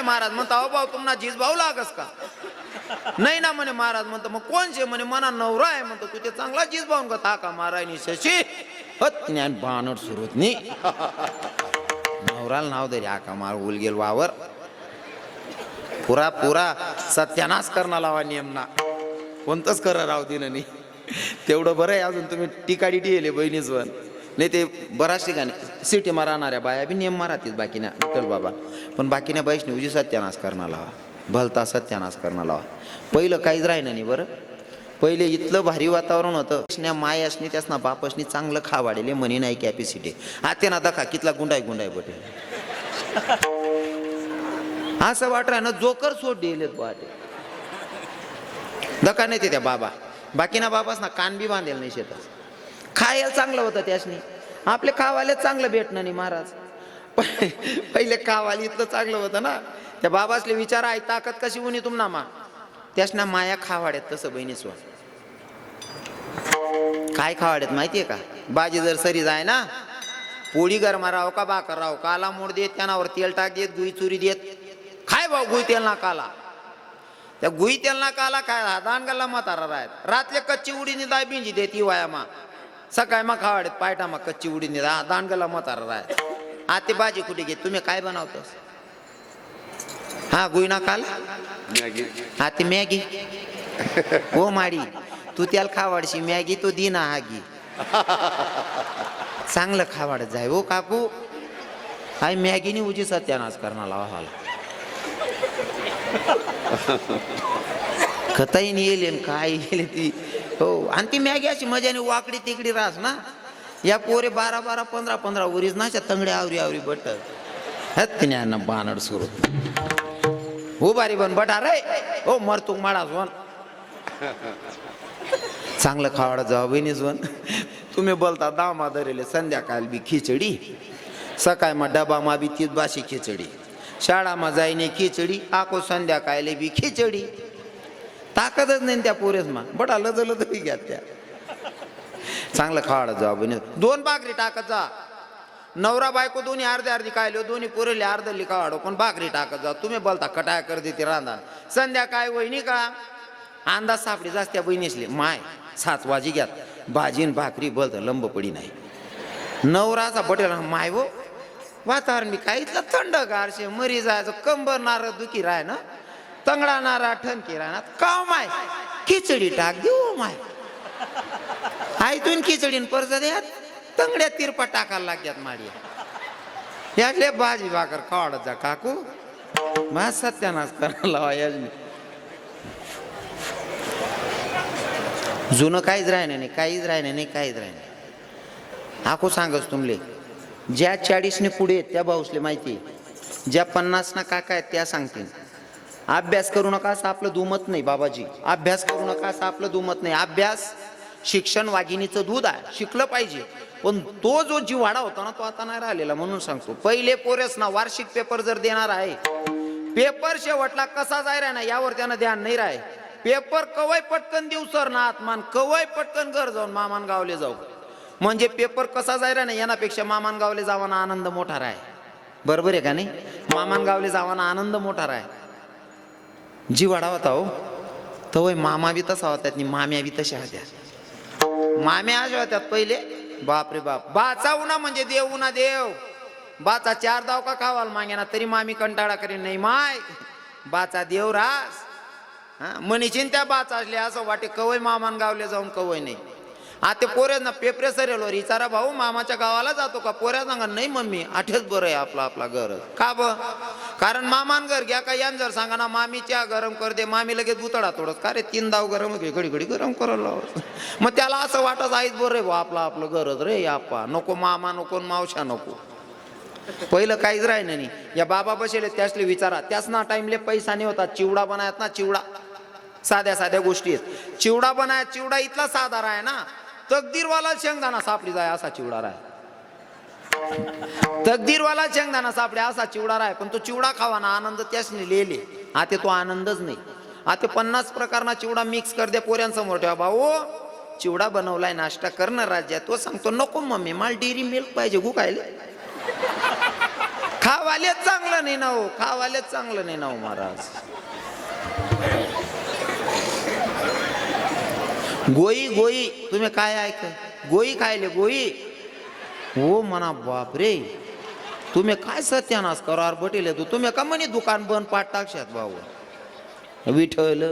म्हणे महाराज म्हणता अहो भाऊ तुम्हाला जीज भाऊ लागस का नाही ना म्हणे महाराज म्हणतो मग कोणचे म्हणे मना नवरा आहे म्हणतो तू ते चांगला जीज भाऊन का का मारायनी शशी ज्ञान बाणट सुरूत नी नवराला नाव दे आका मार उलगेल वावर पुरा पुरा सत्यानाश करणार लावा नियमना कोणतंच कर राव दिलं नाही तेवढं बरं आहे अजून तुम्ही टिकाडी टिले बहिणीच वन नाही ते बऱ्याच ठिकाणी सिटी मा राहणाऱ्या बाया बी नियम मारातीच बाकीना विठ्ठल बाबा पण बाकीने वैष्णवजी सत्यानाश करणार लावा भलता सत्यानाश करणार लावा पहिलं काहीच राहिलं नाही बरं पहिले इतलं भारी वातावरण होतं मायासनी त्यासना बापसनी चांगलं खावाडेले म्हणी नाही कॅपॅसिटी आते ना दखा कितला गुंडाय गुंडाय बटे असं वाट ना जोकर सोड दिलेत वाटे दका नाही ते त्या बाबा बाकीना बाबास ना कान बी बांधेल नाही शेतात खायला चांगलं होतं त्यासनी आपले खावाले चांगलं भेटणं नाही महाराज पहिले खावाले इतलं चांगलं होतं ना त्या बाबासले विचारा आई ताकद कशी उनी तुमना मा त्यासना माया खावाड्यात तसं बहिणीस्व काय खावाड्यात माहितीये का बाजी जर सरी जाय ना पोळी गरमा राव का बाकर राव काला मोड देत त्यानावर तेल टाक देत गुई चुरी देत खाय भाऊ गुई तेल ना काला त्या गुई तेल ना काला काय दानगल्ला म्हातारा राहत रातले कच्ची उडीनी दाय बिंजी देती वाया मा सकाळी मग खावाड्यात पायटा मग कच्ची उडीनी दानगल्ला म्हातारा राहत आते बाजी कुठे घेत तुम्ही काय बनवतोस हा गुई ना काला हा ती मॅगी हो माडी तू त्याला खावाडशी मॅगी तो दिना हागी चांगलं खावाडत जाय हो काकू हाय मॅगीनी उजी सत्यानाश करणार लावा खताही नाही येईल काय येईल ती हो आणि ती मॅगी अशी मजाने वाकडी तिकडी राहस ना या पोरे 12-12 15-15 उरीच ना तंगड्या आवरी आवरी बट हत्यानं बानड सुरू हो बारी बन बटा रे हो मरतू माडा वन चांगलं खावाडा जावं बहिणीच वन तुम्ही बोलता दामा धरेले संध्याकाळ बी खिचडी सकाळ मा डबा मा बी तीच बाशी खिचडी शाळा मा जाईने खिचडी आको संध्याकाळले बी खिचडी ताकदच नाही त्या पोरेस मा बटा लजल तरी घ्या त्या चांगलं खावाडा जावं बहिणी 2 भाकरी टाकत जा नवरा बायको दोन्ही अर्धे अर्धी खायलो दोन्ही पुरेले अर्धली काढो पण भाकरी टाकत जा तुम्ही बोलता कटाया कर देते रांधा संध्याकाळी वहिनी का अंदाज सापडी जास्त त्या बहिणीसले माय 7 वाजी घ्यात भाजीन भाकरी बोलत लंब पडी नाही नवराचा बटेल माय हो वातावरण बी काय इथलं थंडगार शे मरी जायचं कंबर नार दुखी राय ना तंगडा नारा ठणकी राय ना का माय खिचडी टाक देऊ माय आयतून खिचडीन परत द्यात तंगड्या तिरपा टाकायला लागतात माडिया यातले भाजी भाकर खावाडत जा काकू मा सत्यानाश करायला लावा याजनी जुनं काहीच राहिलं नाही काहीच राहिलं नाही काहीच राहिलं नाही आखो सांगच तुमले ज्या 40ने पुढे त्या भाऊसले माहिती ज्या 50 ना काका आहेत त्या सांगतील अभ्यास करू नका असं आपलं दुमत नाही बाबाजी अभ्यास करू नका असं आपलं दुमत नाही अभ्यास शिक्षण वाघिणीचं दूध आहे शिकलं पाहिजे पण तो जो जिव्हाडा होता ना तो आता नाही राहिलेला म्हणून सांगतो पहिले पोरेस ना वार्षिक पेपर जर देणार आहे पेपर शेवटला कसा जाय ना यावर त्यानं ध्यान नाही राहे पेपर कवय पटकन देऊ सर ना आत्मान कवय पटकन घर जाऊन मामान गावले जाऊ म्हणजे पेपर कसा जाय ना यानापेक्षा मामान गावले जावाना आनंद मोठा राहे बरोबर आहे का नाही मामान गावले जावाना आनंद मोठा राहे जिव्हाडा होता हो तवय मामा बी तसा होत्यात आणि माम्या बी तशा होत्या माम्या अशा होत्यात पहिले बाप रे बाप बाचा उना म्हणजे देव उना देव बाचा 4 दाव का खावाल मागेना तरी मामी कंटाळा करीन नाही माय बाचा देव रास हा मनीचीन त्या बाचा असले असं वाटे कवय मामान गावले जाऊन कवय नाही आता पोऱ्या ना पेपरे सरेलो विचारा भाऊ मामाच्या गावाला जातो का पोऱ्या सांगा नाही मम्मी आठच बरं आहे आपला आपला घर का ब कारण मामान घर घ्या का यान जर सांगा ना मामीच्या गरम कर दे मामी लगेच बुतडा तोडत का रे 3 दाव गरम घडी घडी गरम करायला मग त्याला असं वाटत आहेच बरं रे भाऊ आपला आपलं घरच रे आपा नको मामा नको मावशा नको पहिलं काहीच राहिलं नाही या बाबा बसेले त्यासले विचारा त्याच ना टाइमले पैसा नाही होता चिवडा बनायत ना चिवडा साध्या साध्या गोष्टी आहेत चिवडा बनाय चिवडा इतला साधा राय ना तकदीरवाला शेंगदाणा सापडी जाय असा चिवडा राय तकदीरवाला शेंगदाणा सापडे असा चिवडा राय पण तो चिवडा खावा ना आनंद त्यासने लिहिले आता तो आनंदच नाही आता 50 प्रकारना चिवडा मिक्स कर दे पोऱ्यांसमोर ठेवा भाऊ चिवडा बनवलाय नाश्ता करणार राज्यात तो सांगतो नको मम्मी मला डेअरी मिल्क पाहिजे गु खायले खावालेच चांगलं नाही ना हो, खावालेच चांगलं नाही ना हो महाराज. गोई गोई तुम्ही काय ऐक, गोई खायले गोई हो म्हणा. बापरे तुम्ही काय सत्यानाश करार बटीले तू, तुम्ही का म्हणे दुकान बंद पाठ टाकशात भाऊ. विठ्ठल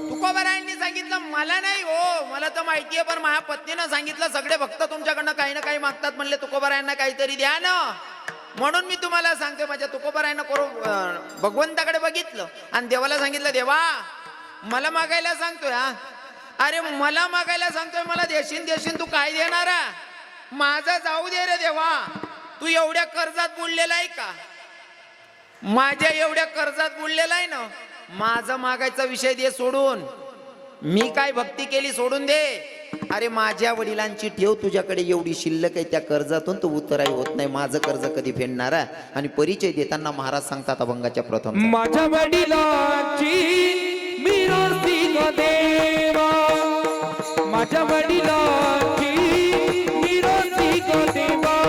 तुकोबारायांनी सांगितलं मला नाही हो, मला तर माहिती आहे, पण माझ्या पत्नीनं सांगितलं सगळे भक्त तुमच्याकडनं काही ना काही मागतात म्हणले, तुकोबारायांना काहीतरी द्या ना. म्हणून मी तुम्हाला सांगते, माझ्या तुकोबारायांना भगवंताकडे बघितलं आणि देवाला सांगितलं, देवा मला मागायला सांगतोय. हा अरे मला मागायला सांगतोय, मला देशील देशील, तू काय देणार? माझं जाऊ दे रे देवा, तू एवढ्या कर्जात बुडलेला आहे का? माझ्या एवढ्या कर्जात बुडलेला आहे ना, माझं मागायचा विषय दे सोडून, मी काय भक्ती केली सोडून दे. अरे माझ्या वडिलांची ठेव तुझ्याकडे एवढी शिल्लक आहे, त्या कर्जातून तू उतराई होत नाही, माझं कर्ज कधी फेडणार? आणि परिचय देताना महाराज सांगतात अभंगाच्या प्रथम, माझ्या वडिलांची मिरासी ग देवा, माझ्या वडिलांची मिरासी ग देवा,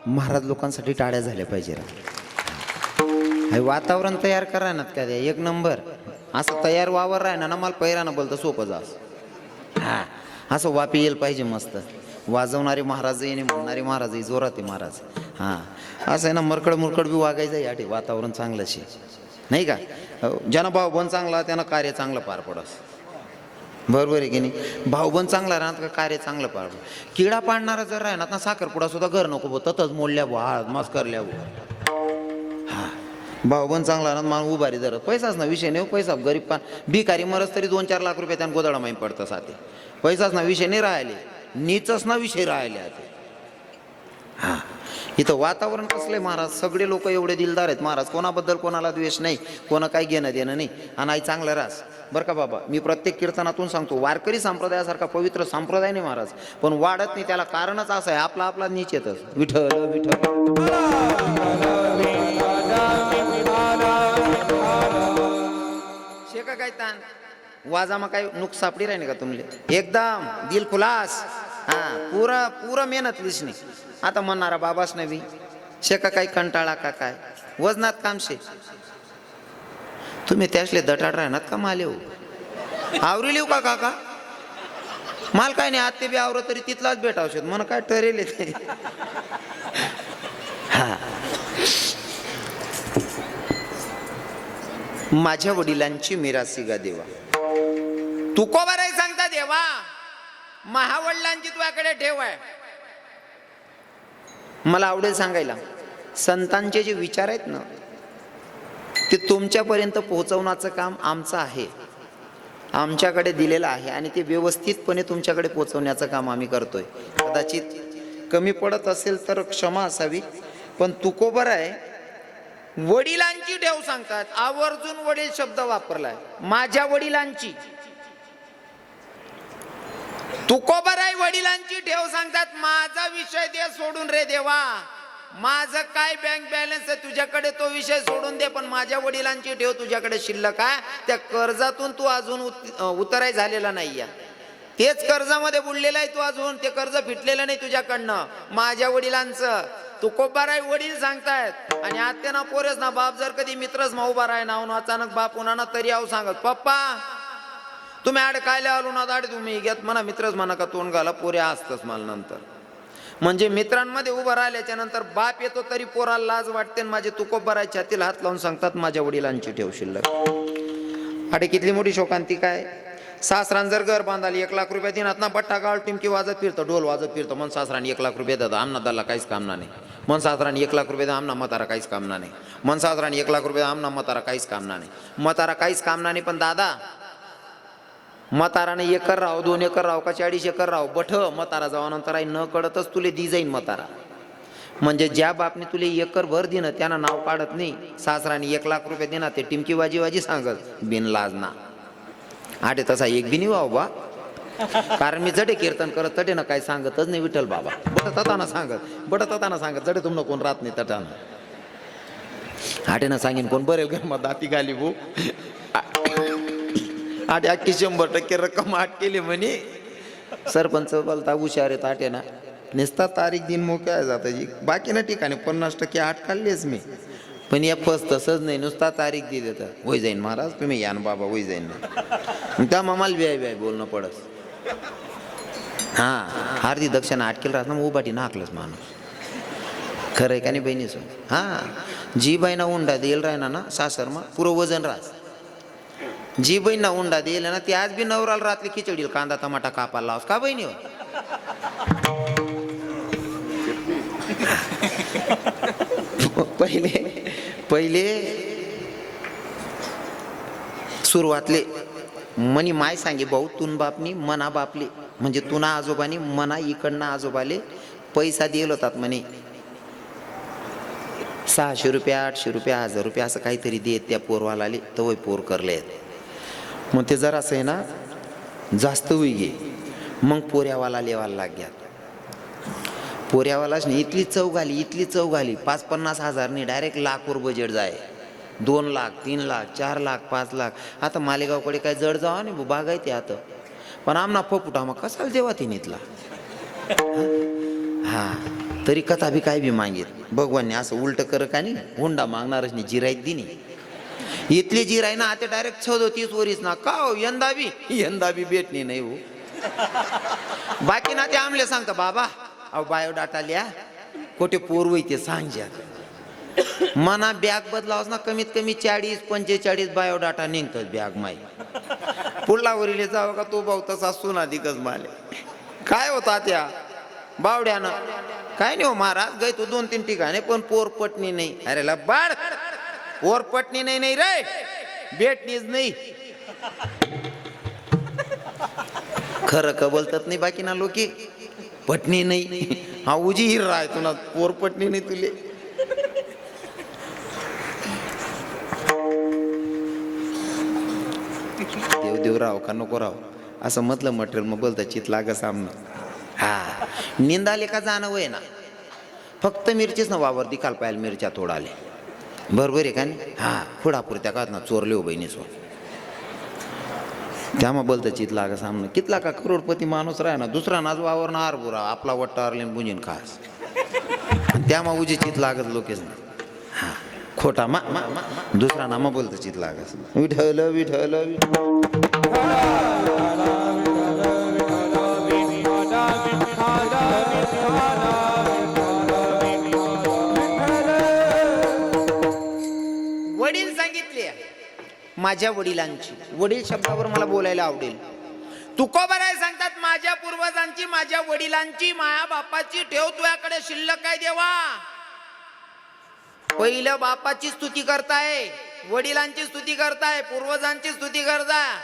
महाराज लोकांसाठी टाळ्या झाल्या पाहिजे. वातावरण तयार करा ना का एक नंबर, असं तयार वावर राह ना मला पहिरानं बोलतं सोपं जा. हा असं वापी येईल पाहिजे मस्त, वाजवणारे महाराज आणि म्हणणारे महाराज जोरात आहे महाराज. हा असं आहे ना, मरकड मुरकड बी वागायचं याठी, वातावरण चांगलं शे नाही का. ज्यानं भावबंद चांगला त्यानं कार्य चांगलं पार पडस, बरोबर आहे की नाही. भाऊबंद चांगला राहणार का कार्य चांगलं पार पड. किडा पाडणारा जर राहणार ना, साखरपुडा सुद्धा घर नको बो, ततच मोडल्या बो, हा मस्करल्या बो. हा भाऊबंद चांगला राहणार, मान उभारी जर पैसाच ना विषय नाही, पैसा गरीब पान भिकारी मरस तरी 2-4 लाख रुपये त्यानं गोदडा माहीत पडतं साथे, पैसाच ना विषय नाही राहिले, नीचच ना विषय राहिले आता. हा इथं वातावरण कसलंय महाराज, सगळे लोक एवढे दिलदार आहेत महाराज, कोणाबद्दल कोणाला द्वेष नाही, कोणा काही घेणं देणं नाही. आणि आई चांगलं रास बरं का बाबा. मी प्रत्येक कीर्तनातून सांगतो, वारकरी संप्रदायासारखा पवित्र संप्रदाय नाही महाराज, पण वाढत नाही. त्याला कारणच असं आहे, आपला आपला नीच येतच. विठ्ठल विठ्ठल शेका काय ताण वाजामा काय नुक सापडी राहील का तुमले, एकदम दिल खुलास. हा पुरा मेहनत लिसणी. आता म्हणणारा बाबाच नवी शेका काही कंटाळा का काय वजनात काम शे, तुम्ही त्यासले दटाड राहणार का माले हो, आवरी लिहू का काका माल काय नाही, आत्ते बी आवरत तरी तिथलाच भेटावशेत म्हणून काय ठरेल ते. हा माझ्या वडिलांची मिरासी गा देवा, तुकोबाराय सांगता देवा महावडिलांची तुझ्याकडे ठेव आहे. मला आवडेल सांगायला, संतांचे जे विचार आहेत ना ते तुमच्यापर्यंत पोहोचवण्याचं काम आमचं आहे. आमच्याकडे दिलेलं आहे आणि ते व्यवस्थितपणे तुमच्याकडे पोहोचवण्याचं काम आम्ही करतोय. कदाचित कमी पडत असेल तर क्षमा असावी, पण तुकोबर आहे. वडिलांची ठेव सांगतात, आवर्जून वडील शब्द वापरलाय. माझ्या वडिलांची तुकोबर आहे, वडिलांची ठेव सांगतात. माझा विषय दे सोडून रे देवा, माझं काय बँक बॅलन्स आहे तुझ्याकडे तो विषय सोडून दे, पण माझ्या वडिलांची ठेव तुझ्याकडे शिल्लक आहे. त्या कर्जातून तू अजून उतराय झालेला नाहीये, तेच कर्जामध्ये बुडलेला आहे तू अजून, ते कर्ज फिटलेलं नाही तुझ्याकडनं. माझ्या वडिलांचं तुकोबार आहे, वडील सांगतायत. आणि आत्या ना पोरेच ना बाप जर कधी मित्रच मग उभा राय नाव अचानक बाप उन्हा तरी आव सांगत, पप्पा तुम्ही आड काय आलो ना दाड तुम्ही घेत म्हणा, मित्रच म्हणा का तोंड घाला, पोरे असतच मला नंतर. म्हणजे मित्रांमध्ये उभं राहिल्याच्या नंतर बाप येतो तरी पोराला लाज वाटते. माझे तुकोबार आहे, छातीला हात लावून सांगतात माझ्या वडिलांची ठेव शिल्लक. अरे कितली मोठी शोकांतिका आहे. सासरान जर घर बांधाली 1 लाख रुपये दिनात ना, बट्टा गाळ टिमकी वाजत फिरतो, ढोल वाजत फिरतो. मन सासराने 1 लाख रुपये देतो, आमना दल्ला काहीच कामना नाही. मन सासराने 1 लाख रुपये द्या, आमना म्हातारा काहीच कामना नाही. मन सासराने 1 लाख रुपये आमना म्हातारा काहीच कामना नाही. म्हातारा काहीच कामना नाही. पण दादा म्हाताराने 1 एकर राव, 2 एकर राव का 40 एकर राव, बठ म्हातारा जावानंतर आई न कळतच तुले दी जाईन म्हातारा. म्हणजे ज्या बापने तुले 1 एकर भर दिनं त्यानं नाव काढत नाही. सासराने 1 लाख रुपये देणार, ते टिमकी वाजी सांगत बिनलाज ना. आटे तसा एक बी नाही बा, कारण मी जडे कीर्तन करत तटे ना काही सांगतच नाही विठ्ठल बाबा. बट तताना सांगत जडे तुमनं कोण राहत नाही तटानं. आटे ना सांगेन कोण बरेल घर मग दाती घाली भू. आटे अख्खी 100% रक्कम आट केली म्हणे. सरपंच बोलता हुशार आहेत आटे ना, निस्ता तारीख दिन मोकळ्या जाता जी, बाकी ना ठिकाणी 50% आट काढलीच मी. पण या फस तसंच नाही, नुसता तारीख दिली तर होई जाईन महाराज तुम्ही या ना बाबा, होई जाईन ना. त्या मामाला व्याय बोलणं पडत. हां अर्धी दक्षिणा आटकेल राहत ना, मग उभाटी नाकलंच माणूस. खरं आहे का नाही बहिणीच. हां जी बाईना उंडा देईल राहिना ना सासर मग पुरं वजन राहत. जी बहीण ना उंडा देईल ना, ती आज बी नवराला रात्री खिचडील कांदा टमाटा कापायला लावस का बहिणी हो. पहिले सुरुवातले मनी माय सांगे भाऊ तुन बापनी मना बापले, म्हणजे तुना आजोबानी मना इकडनं आजोबाले पैसा दिल होतात म्हणे. 600 रुपये 800 रुपये 1000 रुपये असं काहीतरी देत त्या पोरवालाले, तवय पोर करले. मग ते जरा असं आहे ना जास्त होई गे, मग पोऱ्यावाला लेवायला लाग्यात. पोऱ्यावालाच नाही इथली चव घाली 50-50 हजारनी डायरेक्ट लाखवर बजेट जाय. 2 लाख 3 लाख 4 लाख 5 लाख. आता मालेगावकडे काय जड जावा नाही बागायते आता, पण आमना फपुटा मग कसाल देवा ती इथला. हा तरी कथा बी काय बी मागेल भगवानने असं उलट कर का नाही, हुंडा मागणारच नाही, जिराईत दिनी. इथली जिराय ना आता डायरेक्ट 34 वरीस ना का हो, यंदा बी भेटणी नाही हो. बाकी ना ते आमले सांगता बाबा अहो बायोडाटा लिया कोठे पोरव ते सांग. मना बॅग बदलावस ना कमीत कमी 40-45 बायोडाटा निघतात बॅग माई. पुढला वरील जावं का तो भाऊ तसा सुना दिकच माले. काय होता त्या बावड्यानं काय नाही हो महाराज गय तो 2-3 ठिकाणी पण पोर पटणी नाही. अरे लबाड पोर पटणी नाही रे, भेटणीच नाही. खरं का बोलतात नाही बाकी ना लोकी, पटणी नाही. हा उजी हिर राय तुला पोर पटणी नाही तुले. देव राव का नको राव असं म्हटलं मटेरियल मग बोलता चित लाग सामना. हा निंदाले का जाणं वय ना, फक्त मिरचीच ना वावर दिकाल पाहिजे, मिरच्या तोडाले बरोबर आहे का नाही. हा खुडापुरत्या का ना चोरले हो बहिणी सो, त्यामुळे बोलतं चित लागा सामने. कितला का करोडपती माणूस राह ना, दुसरा नाच वावर ना बुरा आपला वट्टा आरलेन बुंजीन खास, त्यामुळे उजी चित लागत लोकेच ना. हा खोटा मा दुसरा नामा बोलतं चित लागत. विठल विठल वडील सांगितले माझ्या वडिलांची. वडील शब्दावर मला बोलायला आवडेल. तुकोबाराय सांगतात माझ्या पूर्वजांची माझ्या वडिलांची माया बापाची ठेव तुझ्याकडे शिल्लक आहे देवा. पहिलं बापाची स्तुती करताय, वडिलांची स्तुती करताय, पूर्वजांची स्तुती करताय.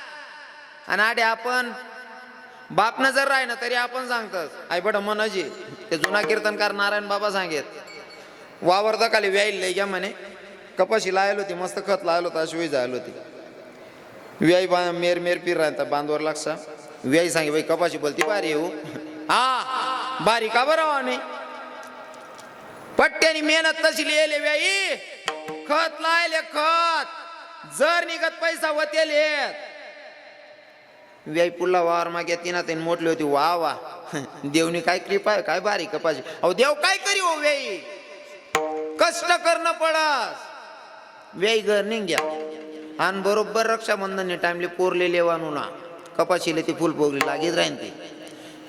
आणि आडे आपण बाप न जर राहिना तरी आपण सांगतस आई बट मनजी ते जुना कीर्तनकार नारायण बाबा सांगेत वावर दखाली व्याईल लय घ्या म्हणे कपाशी लायल होती मस्त खत लायल होता अशी जायला होती व्याई मेर मेर पीर राहता बांधवर लागसा व्याई सांगे बाई कपाशी बोलती बारी हो हा बारी का बरं नाही पट्ट्यानी मेहनत तशी लिहिले व्याई खत लायले खत जर निघत पैसा वतेल व्याई पुल्ला वावर मागे तिना ते मोठली होती वा वा देवनी काय कृपा आहे काय बारी कपाशी अहो देव काय करी हो व्याई कष्ट करणं पडस व्याई घर निघ्या आणि बरोबर रक्षाबंधनने टाइमले पोरले लेवानू ना कपाशीले ती फुल पोगली लागीत राहीन ती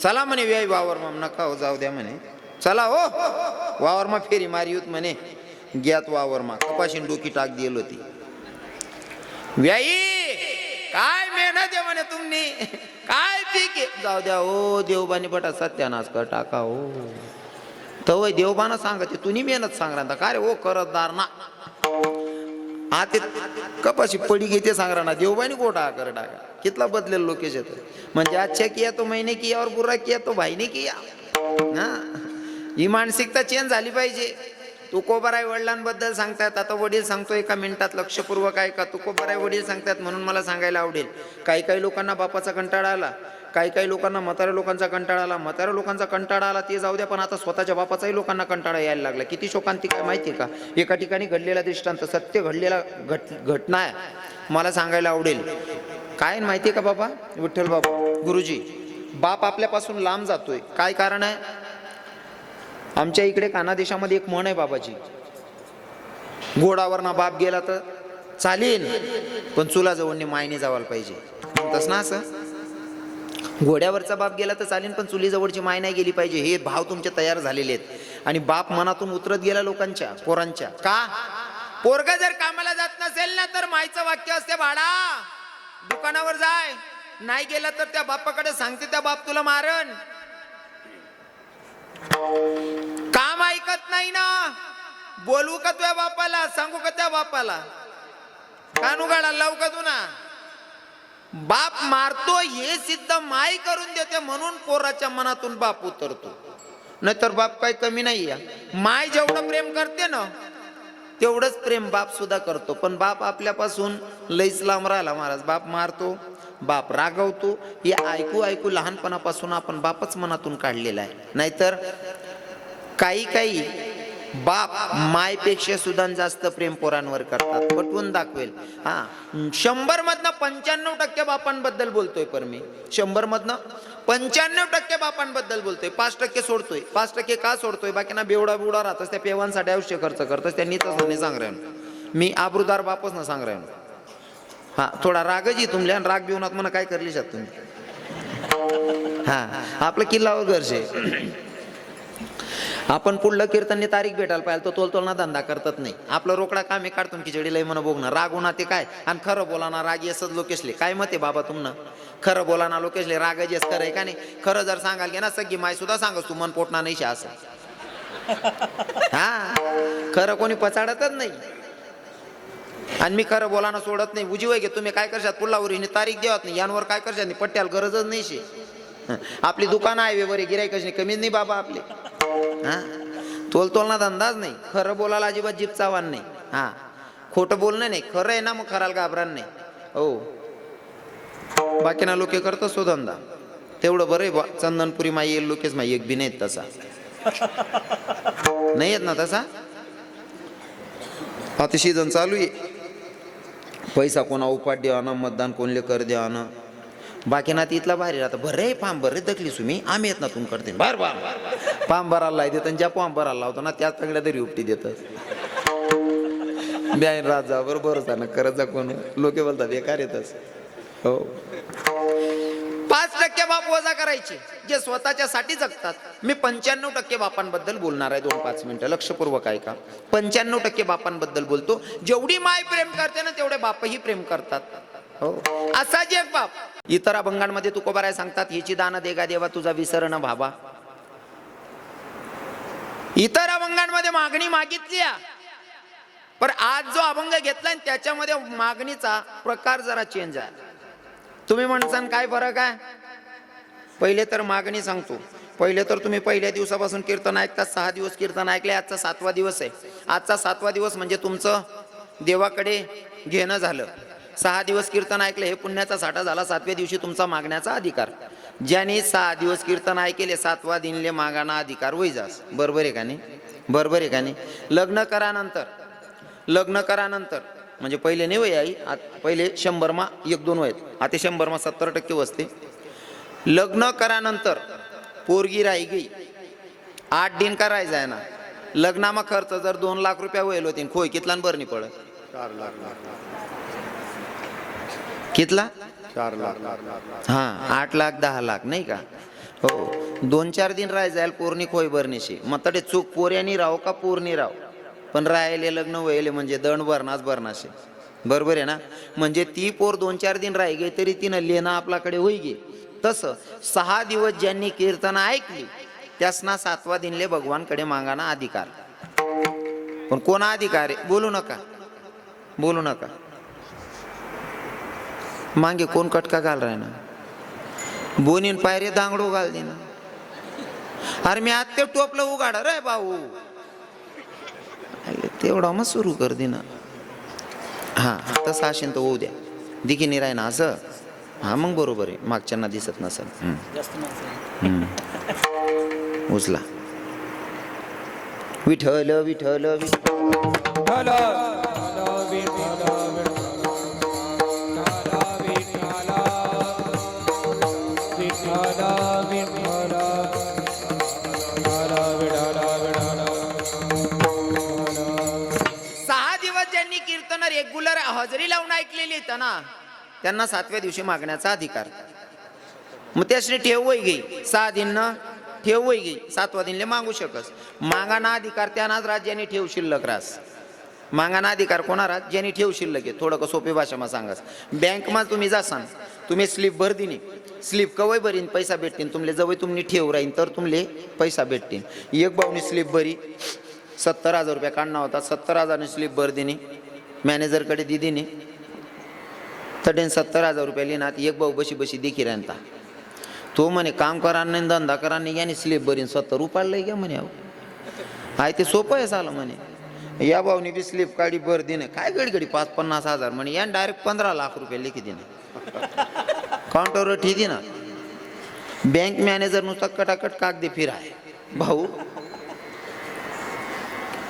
चला म्हणे व्याई वावर मग नका हो जाऊ द्या म्हणे चला हो वावर मा फेरी मारी होत म्हणे ग्यात वावर मा कपाशी डोकी टाक दिल होती व्याई काय मेहनत आहे म्हणे तुम्ही काय पीक आहे जाऊ द्या हो देवबानी बटा सत्यानाश कर टाका हो तवय देवबाना सांगते तुम्ही मेहनत सांग का रे हो करतदार ना हा ते कपाशी पडी घेते सांग ना देवबानी गोटा कर टाका कितला बदलेल लोकेश येतो म्हणजे अच्छा किया तो मैंने किया और बुरा किया तो भाईने किया ना ही मानसिकता चेंज झाली पाहिजे तुकोबाराय वडिलांबद्दल सांगतात आता वडील सांगतो एका मिनिटात लक्षपूर्वक ऐका तुकोबाराय वडील सांगतात म्हणून मला सांगायला आवडेल काही काही लोकांना बापाचा कंटाळा आला काही काही लोकांना म्हाताऱ्या लोकांचा कंटाळा आला म्हाताऱ्या लोकांचा कंटाळा आला ते जाऊ द्या पण आता स्वतःच्या बापाचाही लोकांना कंटाळा यायला लागला किती शोकांती काय माहिती आहे का एका ठिकाणी घडलेला दृष्टांत सत्य घडलेला घटना आहे मला सांगायला आवडेल काय माहिती आहे का बाबा विठ्ठल बाबा गुरुजी बाप आपल्यापासून लांब जातोय काय कारण आहे आमच्या इकडे कानादेशामध्ये एक म्हण आहे बाबाची घोडावर ना बाप गेला तर चालेल पण चुलाजवळने मायने जावायला पाहिजे तस ना असं घोड्यावरचा बाप गेला तर चालेल पण चुलीजवळची माय नाही गेली पाहिजे हे भाव तुमचे तयार झालेले आहेत आणि बाप मनातून उतरत गेला लोकांच्या पोरांच्या का पोरगा जर कामाला जात नसेल ना तर मायचं वाक्य असते भाडा दुकानावर जाय नाही गेला तर त्या बापाकडे सांगते त्या बाप तुला मारण काम ऐकत नाही ना बोलू का तुझ्या बापाला सांगू का त्या बापाला कानू गाडा लावू का तू ना बाप मारतो हे सिद्ध माई करून देते म्हणून पोराच्या मनातून बाप उतरतो नाहीतर बाप काही कमी नाही माय जेवढं प्रेम करते ना तेवढंच प्रेम बाप सुद्धा करतो पण बाप आपल्यापासून लईच लांब राहिला महाराज बाप मारतो बाप रागवतो हे ऐकू ऐकू लहानपणापासून आपण बापच मनातून काढलेला आहे नाहीतर काही काही बाप मायपेक्षा सुद्धा जास्त प्रेम पोरांवर करतात पटवून दाखवेल हा 100 मधनं 95% बापांबद्दल बोलतोय पर मी 100 मधनं 95% बापांबद्दल बोलतोय 5% सोडतोय 5% का सोडतोय बाकीना बेवडा बिवडा राहतस त्या पेवांसाठी आयुष्य खर्च करतस त्यांनी तसं नाही सांग राहिलो मी आबरूदार बापच ना सांग राहिलो हा थोडा रागच तुमल्या आणि राग बिवनात म्हणा काय करली शकत तुम्ही हा आपलं किल्लावर घरचे आपण पुढलं कीर्तनने तारीख भेटायला पाहिजे तो तोलतोलना धंदा करतात नाही आपलं रोकडा कामे काढतो खिचडी लय म्हणा बघणं राग होणार ते काय आणि खरं बोलाना राग येसच लोकेशले काय मत आहे बाबा तुमनं खरं बोलाना लोकेशले राग येस खरं का नाही खरं जर सांगाल की ना सगळी माय सुद्धा सांगस तू मन पोटणार नाही असं हा खरं कोणी पचाडतच नाही आणि मी खरं बोलाना सोडत नाही उजी वय घे तुम्ही काय करशात पुल्लावरीने तारीख देवत नाही यांवर काय करशात पट्ट्याला गरजच नाही शे आपली दुकानं आहे बरे गिराईक कशी कमीच नाही बाबा आपले हा तोलतोलना धंदाच नाही खरं बोलायला अजिबात जीभ चावान नाही हा खोटं बोलणं नाही खरं आहे ना मग खराला घाबरान नाही हो बाकीना लोके करतो सो धंदा तेवढं बरं आहे चंदनपुरी माई येईल लोकेच माई एक बी नाहीत तसा नाही येत ना तसा आता सीझन चालू आहे पैसा कोणा उपाट द्यावाना मतदान कोणले कर द्यावाना बाकी ना तिथला भारी राहता बरे फार्म बरे दखली तुम्ही आम्ही येत ना तुम करते बार बार फार्म भरायला देत आणि ज्या फॉर्म भरायला लावतो ना त्याच चांगल्या तरी उपटी देतात ब्यान राजा बरोबर ना करत जा कोण लोके बोलतात बेकार येतच हो 5% बाप वजा करायचे जे स्वतःच्या साठी जगतात मी 95% बापांबद्दल बोलणार आहे 2-5 मिनिटं लक्षपूर्वक ऐका 95% बापांबद्दल बोलतो जेवढी माय प्रेम करते ना तेवढे बापही प्रेम करतात हो असा जे एक बाप इतर अभंगांमध्ये तुकोबाराय सांगतात हिची दान देगा देवा तुझा विसर न भावा इतर अभंगांमध्ये मागणी मागितली पण आज जो अभंग घेतलाय त्याच्यामध्ये मागणीचा प्रकार जरा चेंज आहे तुम्ही म्हणसान काय फरक आहे? पहिले तर मागणी सांगतो. पहिले तर तुम्ही पहिल्या दिवसापासून कीर्तन ऐकता, 6 दिवस कीर्तन ऐकले, आजचा 7वा दिवस आहे. आजचा 7वा दिवस म्हणजे तुमचं देवाकडे घेणं झालं. 6 दिवस कीर्तन ऐकले, हे पुण्याचा साठा झाला. 7व्या दिवशी तुमचा मागण्याचा अधिकार. ज्यांनी 6 दिवस कीर्तन ऐकले, 7वा दिनले मागाना अधिकार होई जास. बरोबर आहे का नाही? बरोबर आहे का नाही? लग्न करानंतर म्हणजे पहिले नाही वय आई, पहिले 100 मा 1-2 वय, आता 100 मा 70% वसते. लग्न करानंतर पोरगी राही गई, 8 दिन करायचं आहे ना. लग्नामा खर्च जर 2 लाख रुपया वयल होती, खोय कितला भरणी पडत? 4 लाख. कितला? 4 लाख. हा, 8 लाख 10 लाख नाही का? हो, 2-4 दिन राह जाईल पोरणी खोय भरणीशी. मग तडे चूक पोऱ्यानी राव का पोरणी राव, पण राहिले लग्न व्हायले म्हणजे दंड भरणाशे. बरोबर आहे ना? म्हणजे ती पोर 2-4 दिन राही गे तरी तिनं लेणं आपल्याकडे होई गे. तसं 6 दिवस ज्यांनी कीर्तन ऐकली त्यासना 7वा दिनले भगवानकडे मागाना अधिकार. पण कोणा अधिकार आहे? बोलू नका. मागे कोण कटका घाल राय ना, बोनीन पायरे दांगडो घाल दे ना. अरे मी आज ते टोपलं उघाड रे भाऊ, तेवढा मग सुरू कर दे ना. हा, तसं असेल तर होऊ द्या. दिखी राय ना असं. हा, मग बरोबर आहे. मागच्यांना दिसत नसेल. उचला. विठ्ठल विठ्ठल विठ्ठल. रेग्युलर हजेरी लावून ऐकलेली आहेत ना, त्यांना 7व्या दिवशी मागण्याचा अधिकार. मग त्याने ठेव वय घेई, 6 दिन ठेव वय घेई, 7वा दिनले मागू शकस. मागाना अधिकार त्यांनाच राज्याने ठेव शिल्लक रास. मागाना अधिकार कोणा राहत? ज्यांनी ठेव शिल्लक आहे. थोडं सोपी भाषाમાં सांगास. बँकमा तुम्ही जासान, तुम्ही स्लिप भर दिनी, स्लिप कवय भरीन पैसा भेटतील तुमले. जवळ तुम्ही ठेव राहीन तर तुमले पैसा भेटतील. एक भाऊनी स्लिप भरी 70,000 रुपया काढणं होता, 70,000 स्लिप भर दिनी, मॅनेजरकडे दिदीने तडेन 70,000 रुपये लिहिणार. एक भाऊ बशी देखी राहता. तो म्हणे काम करा नाही धंदा करा नाही, याने स्लिप भरीन 70 रुपयाला घ्या म्हणे. हाय ते सोपं आहे झालं म्हणे. या भाऊनी बी स्लिप काढी भर दिने, काय घडी 5-50 हजार म्हणे. याने डायरेक्ट 15 लाख रुपये लिखी दिने, काउंटरवर ठेदी ना. बँक मॅनेजर नुसता कटाकट कागदी फिराय. भाऊ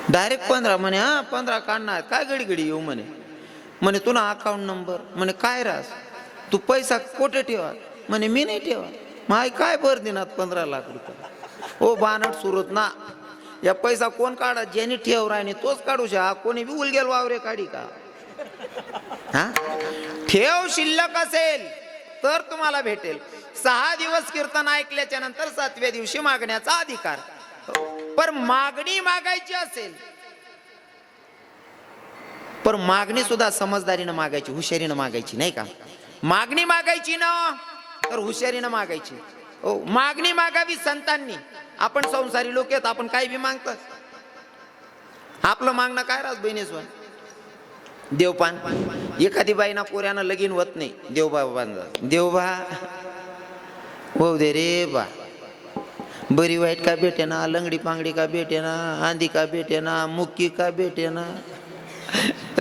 डायरेक्ट 15 म्हणे. हा 15 काढणार, काय घडी येऊ म्हणे. तुला अकाउंट नंबर म्हणे. काय रास तू पैसा कोठे ठेवा म्हणे. मी नाही ठेवा. माय काय भर देणार 15 लाख रुपये. ओ बानट सुरत ना, या पैसा कोण काढा? ज्यांनी ठेव राहिने तोच काढू शा. कोणी बी उलगेल वावरे काढी का? हा, ठेव शिल्लक असेल तर तुम्हाला भेटेल. 6 दिवस कीर्तन ऐकल्याच्या नंतर 7व्या दिवशी मागण्याचा अधिकार. पर मागणी मागायची असेल, पर मागणी सुद्धा समजदारीनं मागायची, हुशारीनं मागायची नाही का? मागणी मागायची ना तर हुशारीनं मागायची. हो, मागणी मागावी संतांनी. आपण संसारी लोक आहेत, आपण काही बी मागतात. आपलं मागणं काय राहत बहिणीसवर? देवपान. एखादी बाईना पोऱ्यानं लगीन होत नाही, देवबा बांधा. देवबा हो दे रे बा, बरी वाईट का भेटे ना, लंगडी पांगडी का भेटे ना, आंधी का भेटे ना, मुक्की का भेटे ना.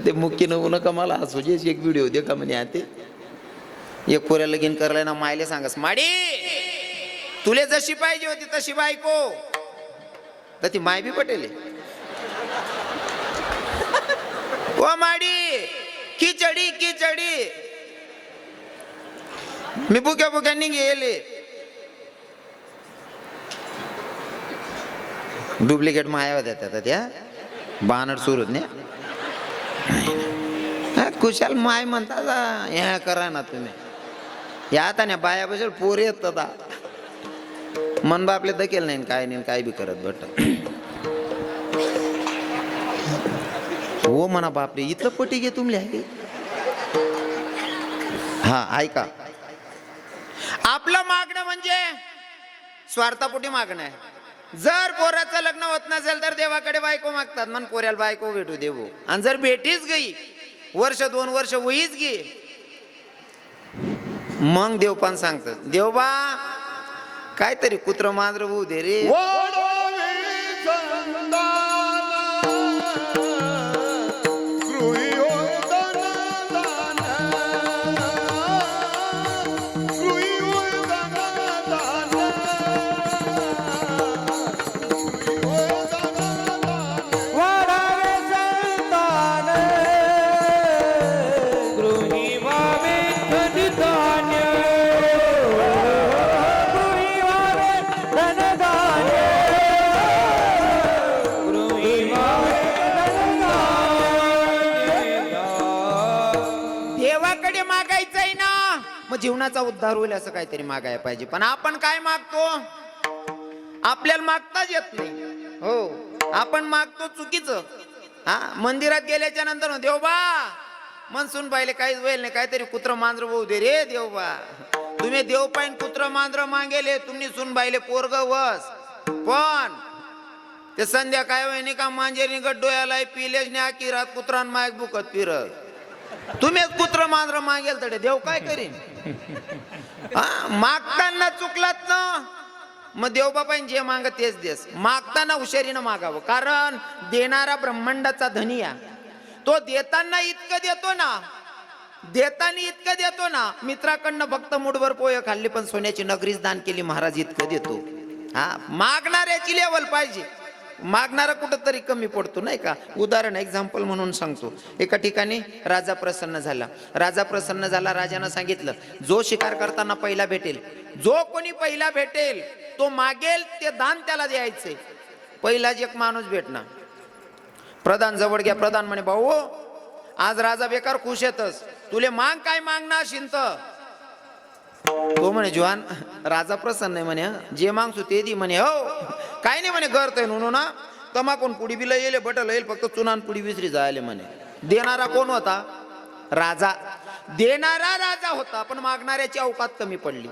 ते मुक्की नवू नका मला हसू. एक व्हिडिओ दे का म्हणे. आते एक पोऱ्या लगीन करलाय ना, मायले सांगस माडी तुले जशी पाहिजे होती तशी बायको. तर ती माय बी पटेल. ओ माडी खिचडी मी बुक्या गेले. डुप्लिकेट माया देतात त्या बानड सुरत ने. कुशाल माय म्हणतात ह्या करा ना तुम्ही. या आता ना बाया बसेल पोर येत मन बापले दकेल नाही काय बी करत बट. हो म्हणा बापरे, इथलं पटी घे तुमले आहे. हा ऐका, आपलं मागणं म्हणजे स्वार्थापोटी मागणं आहे. जर पोराचं लग्न होत नसेल तर देवाकडे बायको मागतात, मन पोऱ्याला बायको भेटू देऊ. आणि जर भेटीच गई, वर्ष 2 वर्ष होईच गे, मग देवपान सांगतात देवबा काहीतरी कुत्र मांजर होऊ दे रे. वाढावे संतान गृही व्हावे धनधान्य गृही व्हावे धनधान्य गृही व्हावे धनधान्य. देवाकडे मागायचंय ना मग जीवनाचा उद्धार होईल असं काहीतरी मागायला पाहिजे. पण आपण काय मागतो आपल्याला मागताच येत नाही. हो आपण मागतो चुकीचं. हा मंदिरात गेल्याच्या नंतर देवबा मनसून पाहिले काहीच वेळ नाही काहीतरी कुत्र मांजर होऊ दे रे देवबा. तुम्ही देव पाहिन कुत्र मांजर मागेले तुम्ही सुन बायले पोरग वस पण ते संध्याकाळी वहिनी का मांजेरी गड्डोयाला पिलेच नाही की रात कुत्रान मायक बुकत फिरत तुम्हीच कुत्र मांजर मागेल तडे देव काय करीन. मागताना चुकलात ना मग देव बापाने जे माग तेच देस. मागताना हुशारीनं मागावं कारण देणारा ब्रह्मांडाचा धनी आहे. तो देताना इतकं देतो ना देताना इतकं देतो ना मित्राकडनं फक्त मुठभर पोहे खाल्ली पण सोन्याची नगरीच दान केली महाराज इतकं देतो. हा मागणाऱ्याची लेवल पाहिजे. मागणारा कुठंतरी कमी पडतो नाही का. उदाहरण एक्झाम्पल म्हणून सांगतो. एका ठिकाणी राजा प्रसन्न झाला. राजा प्रसन्न झाला राजानं सांगितलं जो शिकार करताना पहिला भेटेल जो कोणी पहिला भेटेल तो मागेल ते दान त्याला द्यायचे. पहिलाच एक माणूस भेटणार. प्रधान जवळ घ्या. प्रधान म्हणे भाऊ आज राजा बेकार खुश येतस तुले माग काय मागणार शिंत. तो म्हणे जुवान राजा प्रसन्न आहे म्हणे जे मागसू ते दी म्हणे. हो काय नाही म्हणे घर तर म्हणून ना तमाकून पुडी बिल येले बटल येईल फक्त चुनान पुडी विसरी जायले म्हणे. देणारा कोण होता राजा. देणारा राजा होता पण मागणाऱ्याची अवकात कमी पडली.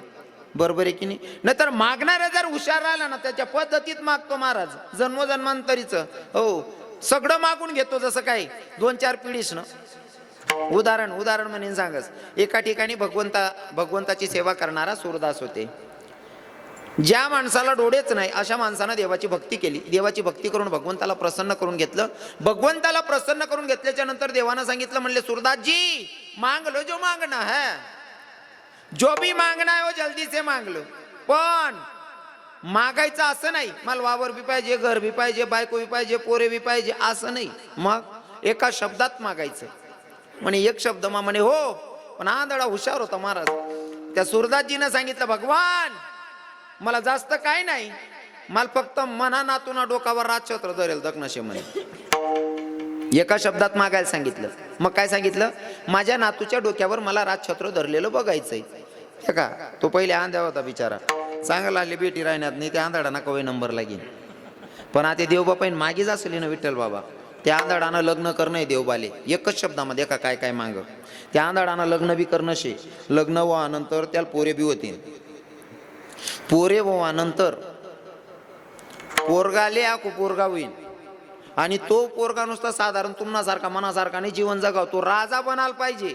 बरोबर आहे की नाही. नाहीतर मागणारा जर हुशार राहिला ना त्याच्या पद्धतीत मागतो महाराज जन्मोजन्मांतरीच. हो सगळं मागून घेतो जसं काही 2-4 पिढीस ना. उदाहरण म्हणून सांगस. एका ठिकाणी भगवंताची सेवा करणारा सूरदास होते. ज्या माणसाला डोळेच नाही अशा माणसानं देवाची भक्ती केली. देवाची भक्ती करून भगवंताला प्रसन्न करून घेतलं. भगवंताला प्रसन्न करून घेतल्याच्या नंतर देवानं सांगितलं म्हणले सूरदासजी मांग लो जो मांगना है जो भी मांगना है वो जल्दी से मांग लो. पण मागायचं असं नाही मला वावर बी पाहिजे घर बी पाहिजे बायको बी पाहिजे पोरे बी पाहिजे असं नाही. मग एका शब्दात मागायचं. म्हणे एक शब्द म्हणे हो पण आंधळा हुशार होता महाराज. त्या सूरदासजीनं सांगितलं भगवान मला जास्त काय नाही मला फक्त मना नातूना डोकावर राजछत्र धरेल दक्नशे म्हणे. एका शब्दात मागायला सांगितलं. मग काय सांगितलं माझ्या नातूच्या डोक्यावर मला राजछत्र धरलेलं बघायचंय. हे का तो पहिले आंध्या होता बिचारा चांगला आले बेटी राहण्यात नाही त्या आंधळाना कवय नंबर लागेल. पण आता देवबापाईन मागीच असली ना विठ्ठल बाबा त्या आंधळानं लग्न करणं आहे देवबाले एकच शब्दामध्ये का काय काय माग. त्या आंधळानं लग्न बी करणं शे. लग्न व्हानंतर त्याला पोरे बी होतील. पोरे व्हानंतर पोरगाले आकू पोरगा होईल आणि तो पोरगा नुसता साधारण तुम्हासारखा मनासारखा नाही जीवन जगाव तो राजा बनायला पाहिजे.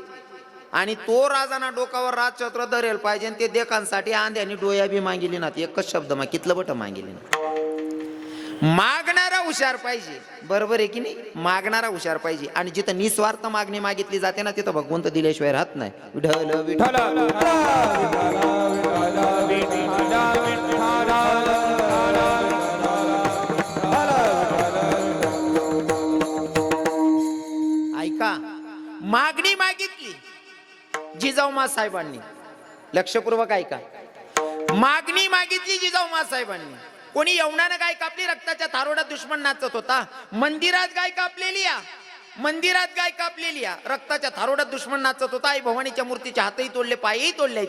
आणि तो राजाना डोकावर राजछत्र धरेल पाहिजे. आणि ते देखांसाठी आंध्यानी डोया बी मागिली ना एकच शब्द मा कितलं बट मागिली ना. मागणारा हुशार पाहिजे. बरोबर आहे की नाही. मागणारा हुशार पाहिजे. आणि जिथं निस्वार्थ मागणी मागितली जाते ना तिथं भगवंत दिल्याशिवाय राहत नाही. विठ्ठल विठ्ठल ऐका मागणी मागितली जिजाऊ साहेबांनी लक्षपूर्वक ऐका. मागणी मागितली जिजाऊ साहेबांनी. कोणी यवनानं गाय कापली रक्ताच्या थारोड्यात दुश्मन नाचत होता. मंदिरात गाय कापलेली मंदिरात गाय कापलेली रक्ताच्या थारोड्यात दुश्मन नाचत होता. आई भवानीच्या मूर्तीचे हातही तोडले पायही तोडले.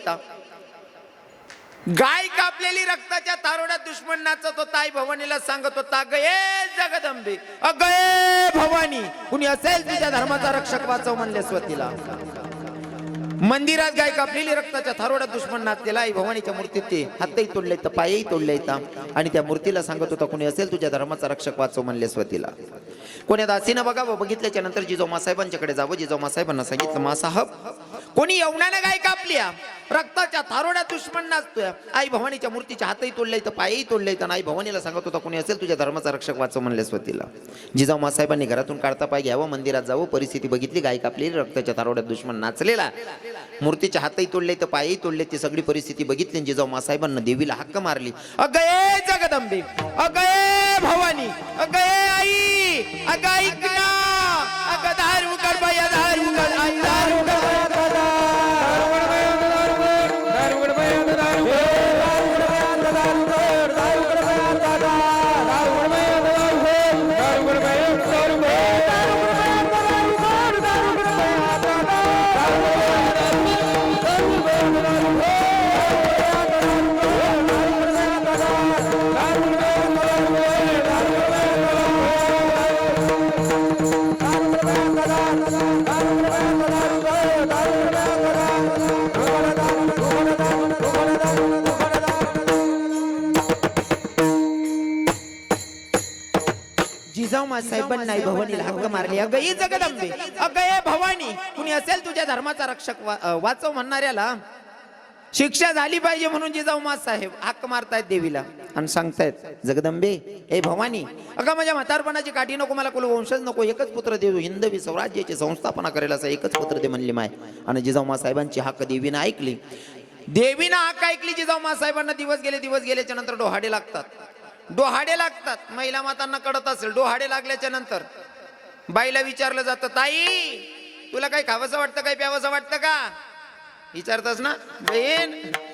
गाय कापलेली रक्ताच्या थारोड्यात दुश्मन नाचत होता. आई भवानीला सांगत होता गये जगदंबे अगये भवानी कुणी असेल तुझ्या धर्माचा रक्षक वाचव म्हणले स्वतीला. मंदिरात गाय कापलेली रक्ताच्या थारोड्यात दुश्मन नाचलेला. आई भवानीच्या मूर्तीत ते हातही तोडले पायही तोडले. आणि त्या मूर्तीला सांगत होता कोणी असेल तुझ्या धर्माचा रक्षक वाचव म्हणले स्वतीला. कोण्या दासीनं बघावं. बघितल्याच्या नंतर जिजाऊ मासाहेबांच्याकडे जावं. जिजाऊ मासाहेबांना सांगितलं मासाहेब कोणी यवनानं गाय कापल्या रक्ताच्या थारोड्या दुश्मन नाचतोय. आई भवानीच्या मूर्तीच्या हातही तोडले तर पायही तोडले तर आई भवानीला सांगत होता कोणी असेल तुझ्या धर्माचा रक्षक वाचव म्हणले स्वतीला. जिजाऊ मासाहेबांनी घरातून काढता पाय घ्यावं, मंदिरात जावं, परिस्थिती बघितली, गाय कापलेली, रक्ताच्या थारोड्यात दुश्मन नाचलेला, मूर्तीच्या हातही तोडले तर पायही तोडले, ती सगळी परिस्थिती बघितली. जिजाऊ मासाहेबांना देवीला हक्क मारली. अगये जगदंबे, अगये भवानी, अगये आई, अग ऐक ना, अग दारू कर बाया, दारू कर आई, दारू कर जिजाऊ मासाहेबांना आई भवानीला हक्क मारली. अगं जगदंबे, अगं भवानी, कुणी असेल तुझ्या धर्माचा रक्षक वाचव म्हणणाऱ्याला शिक्षा झाली पाहिजे म्हणून जिजाऊ मासाहेब हक्क मारतायत देवीला आणि सांगतायत जगदंबे ए भवानी, अगं माझ्या म्हातारपणाची काठी नको, मला कुल वंशज नको, एकच पुत्र देव, हिंदवी स्वराज्याची संस्थापना करेल असं एकच पुत्र दे म्हणली माय. आणि जिजाऊ मासाहेबांची हक्क देवीनं ऐकली. देवीनं हक्क ऐकली. जिजाऊ मासाहेबांना दिवस गेल्याच्या नंतर डोहाडे लागतात. डोहाडे लागतात. महिला मातांना कळत असेल. डोहाडे लागल्याच्या नंतर बाईला विचारलं जातं, ताई तुला काही खावंसं वाटतं, काही प्यावंसं वाटतं का विचारतस ना बहीण,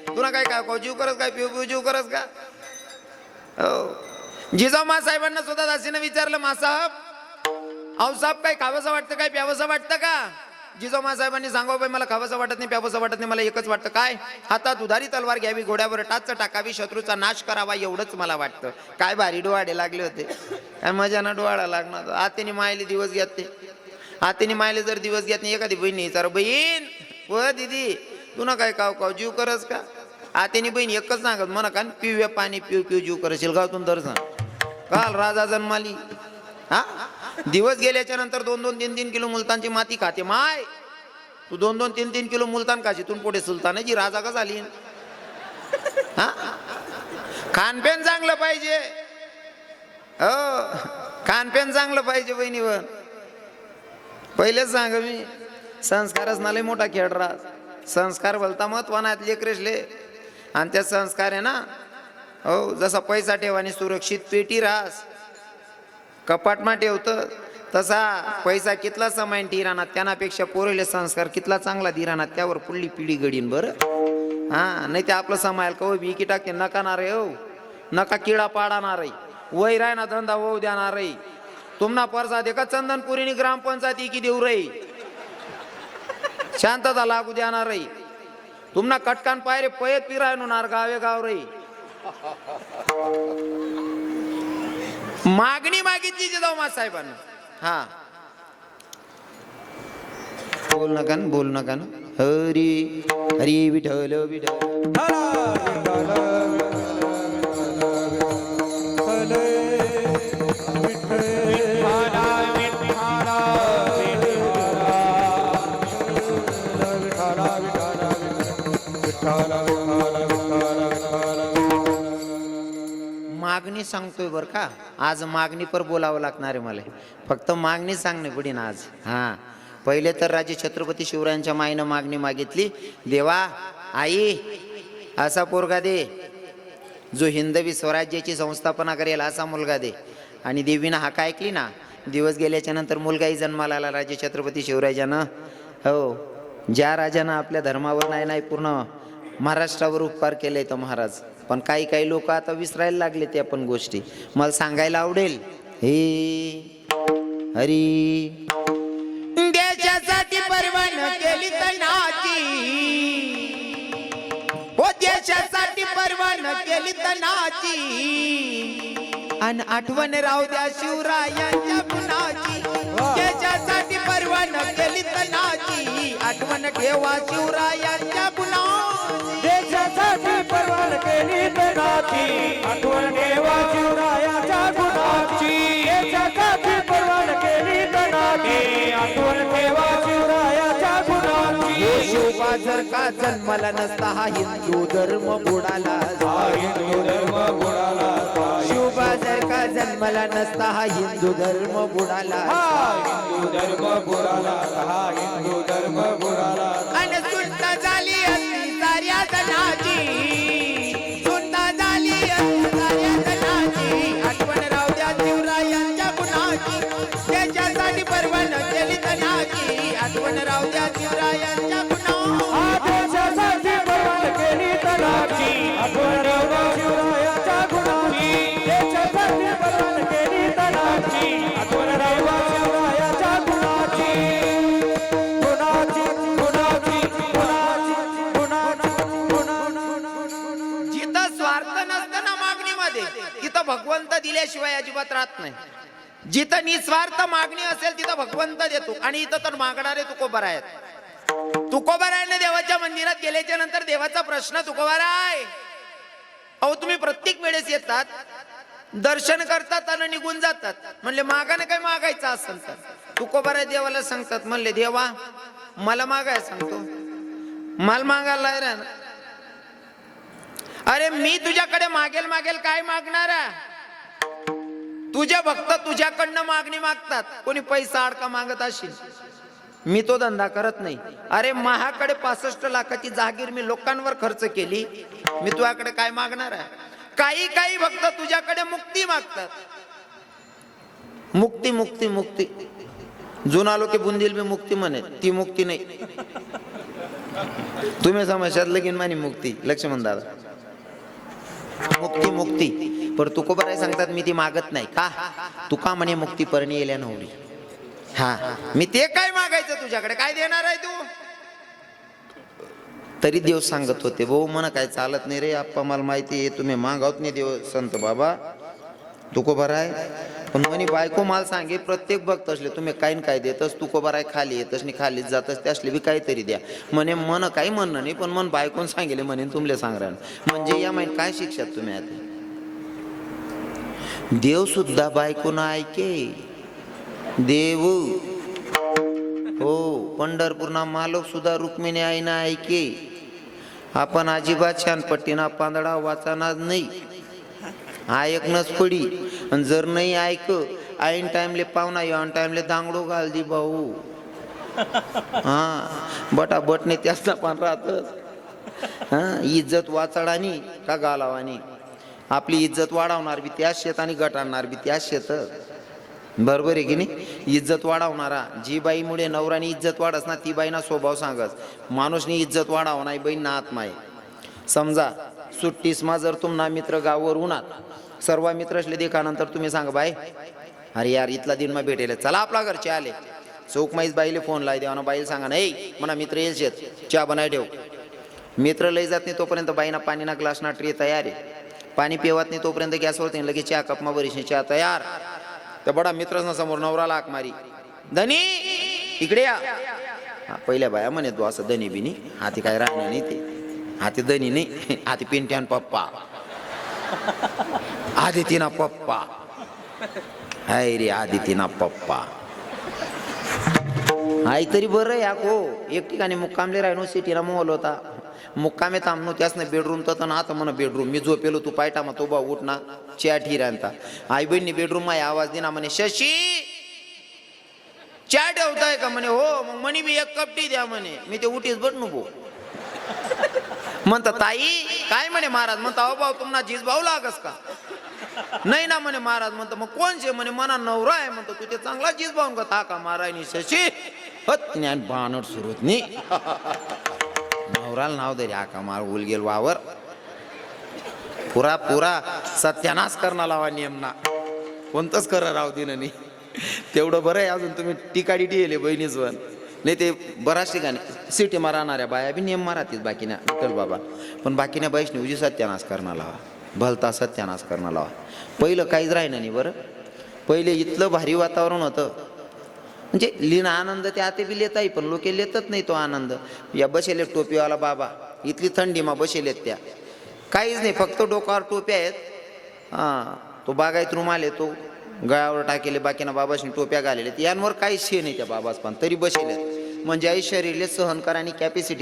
तुला काय काय जीव करस, काय पिऊ जीव करस का. हो, जिजाऊ मासाहेबांना सुद्धा दासीनं विचारलं, मासाहेब अहो साहेब काही खावंसं वाटतं, काही प्यावंसं वाटतं का. जिजाऊ मासाहेबांनी सांगावं बाई मला खावंसं वाटत नाही, प्यावंसं वाटत नाही, मला एकच वाटतं काय, हातात उधारी तलवार घ्यावी, घोड्यावर टाच टाकावी, शत्रूचा नाश करावा, एवढंच मला वाटतं. काय भारी डोहाडे लागले होते, काय मजा ना डोहाडा लागणार. आतेने मायले दिवस घेते, आतेने मायले जर दिवस घेत नाही, एखादी बहीण विचार बहीण व दीदी तुला काय काव काव जीव करस का. आतेनी बहीण एकच सांगत म्हणा का पिऊया पाणी, पिऊ पिऊ जीव करशील गावातून दर्शन. काल राजा जन्माली, हा दिवस गेल्याच्या नंतर 2-2, 3-3 किलो मुलतानची माती खाते. माय तू 2-2, 3-3 किलो मुलतान खाशी, तू पुढे सुलतान जी राजा का झाली. हा खानपेन चांगलं पाहिजे. हो खानपेन चांगलं पाहिजे बहिणीवर. पहिलेच सांग मी संस्कारच नाले मोठा खेळ राहत. संस्कार बोलता महत्वाना लेकरेसले आणि त्या संस्कार आहे ना. हो जसा पैसा ठेवानी सुरक्षित पेटी राहस, कपाटमा ठेवतं तसा पैसा कितला समायन ठी राहणार, त्यापेक्षा पोरेले संस्कार कितला चांगला दी राहणार, त्यावर पुढली पिढी घडीन बरं. हा नाही ते आपलं समायल कव बी की टाके नकाणार आहे. हो नका किडा पाडणार आहे, वय राय ना धंदा होऊ देणार आहे. तुम्हाला परसा दे का चंदनपुरीनी ग्रामपंचायती की देऊ रही, शांतता लागू देणार रही. तुम्हाला कटकान पायरे पयत पिरायनुनार गावे गाव रही. मागणी मागितली जिजाऊ मासाहेबांना. हा बोल नका ना, बोल नका ना. हरी हरी विठ्ठल विठ्ठल मागणी सांगतोय बर का. आज मागणी पर बोलावं लागणार आहे मला. फक्त मागणी सांगणे पडीन आज. हा पहिले तर राजे छत्रपती शिवरायांच्या माईनं मागणी मागितली, देवा आई असा पोरगा दे जो हिंदवी स्वराज्याची संस्थापना करेल, असा मुलगा दे. आणि देवीनं हाका ऐकली ना. दिवस गेल्याच्या नंतर मुलगाही जन्माला आला राजे छत्रपती शिवराजानं. हो ज्या राजानं आपल्या धर्मावर नाही पूर्ण महाराष्ट्रावर उपकार केले तर महाराज, पण काही काही लोक आता विसरायला लागले त्या पण गोष्टी. मला सांगायला आवडेल. हे हरी देशासाठी परवान केली तनाची, हो देशासाठी परवान केली तनाची, आणि आठवण राहू द्या शिवरायांच्या गुणाची. देशासाठी परवान केली तनाची, आठवण ठेवा शिवरायांच्या गुणाची. देशासाठी परवान केली तनाची, आठवण ठेवा शिवरायाच्या गुणाची. देशासाठी परवान केली तनाची, आठवण ठेवा शिवरायाच्या गुणाची. का जन्माला नसता हा हिंदू धर्म बुडाला हिंदू धर्म बुडाला शिवबा जर का जन्माला नसता हा हिंदू धर्म बुडाला हिंदू धर्म बुडाला हिंदू धर्म बुडाला आणि सुट्टा झाली असती साऱ्या जनाची सुट्टा झाली असती साऱ्या जनाची आठवण राहू द्या शिवरायांच्या गुणाची त्याच्यासाठी परवान केली तनाची आठवण राहू द्या शिवरायांच्या गुणाची देशासाठी परवान केली तनाची आठवण राहू द्या शिवरायांच्या गुणाची देशासाठी परवान केली तनाची आठवण राहू द्या शिवरायांच्या गुणाची जिथं स्वार्थ नसतं ना मागणीमध्ये तिथं भगवंत दिल्याशिवाय अजिबात राहत नाही जिथं निस्वार्थ मागणी असेल तिथं भगवंत देतो आणि इथं तर मागणारे तुकोबाराय आहेत तुकोबारायने देवाच्या मंदिरात गेल्याच्या नंतर देवाचा प्रश्न तुकोबाराय अहो तुम्ही प्रत्येक वेळेस येतात दर्शन करतात आणि निघून जातात म्हणले मागाने काय मागायचं असेल तर तुकोबाराय देवाला सांगतात म्हणले देवा मला मागाय सांगतो माल मागायला आहे ना अरे मी तुझ्याकडे मागेल मागेल काय मागणार तुझे भक्त तुझ्याकडनं मागणी मागतात कोणी पैसा अडका मागत असेल मी तो धंदा करत नाही अरे माझ्याकडे 65 लाखाची जागीर मी लोकांवर खर्च केली मी तुझ्याकडे काय मागणार आहे काही काही भक्त तुझ्याकडे मुक्ती मागतात मुक्ती मुक्ती मुक्ती जुना लोक बुंदील बी मुक्ती म्हणे ती मुक्ती नाही तुम्ही समजशात लगीन मानी मुक्ती लक्ष्मण दादा मुक्ती मुक्ती पर तुकोबाराय सांगतात मी ती मागत नाही का तुका म्हणे मुक्ती परणी येल्या नवरी हा मी ते काय मागायचं तुझ्याकडे काय देणार आहे तू तरी देव सांगत होते भाऊ म्हणा काय चालत नाही रे आप्पा मला माहिती आहे तुम्ही मागावत नाही देव संत बाबा तुकोबाराय पण म्हणे बायको मला सांगे प्रत्येक भक्त असले तुम्ही काही काय देतस तुकोबाराय खाली येतस आणि खालीच जातस ते असले बी काहीतरी द्या म्हणे मन काही म्हणणं नाही पण मन बायकोन सांगेले म्हणे तुमले सांगणार म्हणजे या माहिती काय शिक्षात तुम्ही आता देव सुद्धा बायकोन ऐके देव हो पंढरपूरना मालक सुद्धा रुक्मिणी आईना ऐके आपण अजिबात छानपट्टीना पांदडा वाचणार नाही ऐकणच पडी आणि जर नाही ऐक ऐन टाइमले पाहुणा ऑन टाइमले दांगडो घाल दी भाऊ हा बटा बटने त्याचा पण राहत हा इज्जत वाचडानी का गालावानी आपली इज्जत वाढवणार बी त्याच शेत आणि गटाणार बी त्याच शेत बरोबर आहे की नाही इज्जत वाढवणारा जी बाईमुळे नवरानी इज्जत वाढस ना ती बाईना स्वभाव सांगस माणूसनी इज्जत वाढावं नाही बाई ना आत्मा आहे समजा सुट्टीसमा जर तुम्हाला मित्र गावावर उन्हात सर्व मित्र असले देखानंतर तुम्ही सांगा बाय अरे यार इथला दिन मग भेटेल चला आपला घरचे आले चौकमाईच बाईले फोन लाई देवा बाईला सांगा नाही म्हणा मित्र येईल शेत चहा बनाय ठेव मित्र लई जात नाही तोपर्यंत बाईना पाणीना ग्लासना ट्रे तयार आहे पाणी पिवत नाही तोपर्यंत गॅसवर लगेच चहा कपमा बरीशी चहा तयार त्या बडा मित्रांना समोर नवरा लाक मारी धनी इकडे या पहिल्या बाया म्हणे तू असं धनी बिनी हाती काय राहणार नाही ते हाती धनी नाही हाती पिंट्यान पप्पा आदितीना पप्पा हाय रे आदितीना पप्पा आई तरी बरं या को एक ठिकाणी मुक्कामले राहिनो सिटीला मोहल होता मुक्कामे थांबनो त्यासने बेडरूम तर ना आता म्हणा बेडरूम मी झोपेलो तू पायटा मग तो बा उठ ना चहा ठिरांता आई बहिणी बेडरूम मा आवाज दिना म्हणे शशी चहा ठेवताय का म्हणे हो मग म्हणे मी एक कपटी द्या म्हणे मी ते उठीच बट नको म्हणता ताई काय म्हणे महाराज म्हणता अहो भाऊ तुम्हाला जीज भाऊ लागस का नाही ना म्हणे महाराज म्हणतो मग कोण शे म्हणे मना नवरा आहे म्हणतो तू ते चांगला जीज भाऊ का था का महाराज शशी हत ज्ञान बाणट सुरुत नाही नवराला नाव दे आका मार उलगेल वावर पुरा पुरा सत्यानाश करणार लावा नियमना कोणतंच कर राव दिन नाही तेवढं बरं आहे अजून तुम्ही टिकाडी टिले बहिणीच वन नाही ते बऱ्याच ठिकाणी सिटी मा राहणाऱ्या बाया बी नियम मारातीत बाकीना विठ्ठल बाबा पण बाकीना बाईशने उजी सत्यानाश करणार लावा भलता सत्यानाश करणार लावा पहिलं काहीच राहिलं नाही बरं पहिले इथलं भारी वातावरण होतं म्हणजे लीन आनंद ते आते बी लेताही पण लोक लेतच नाही तो आनंद या बसेले टोपीवाला बाबा इथली थंडी मा बसेलेत त्या काहीच नाही फक्त डोक्यावर टोप्या आहेत हां तो बागायत रुमाल आहे तो गळ्यावर टाकेले बाकीना बाबाशी टोप्या घालेले यांवर काही शे नाही त्या बाबाच पण तरी बसेलेत म्हणजे आई शरीरले सहन करानी कॅपॅसिटी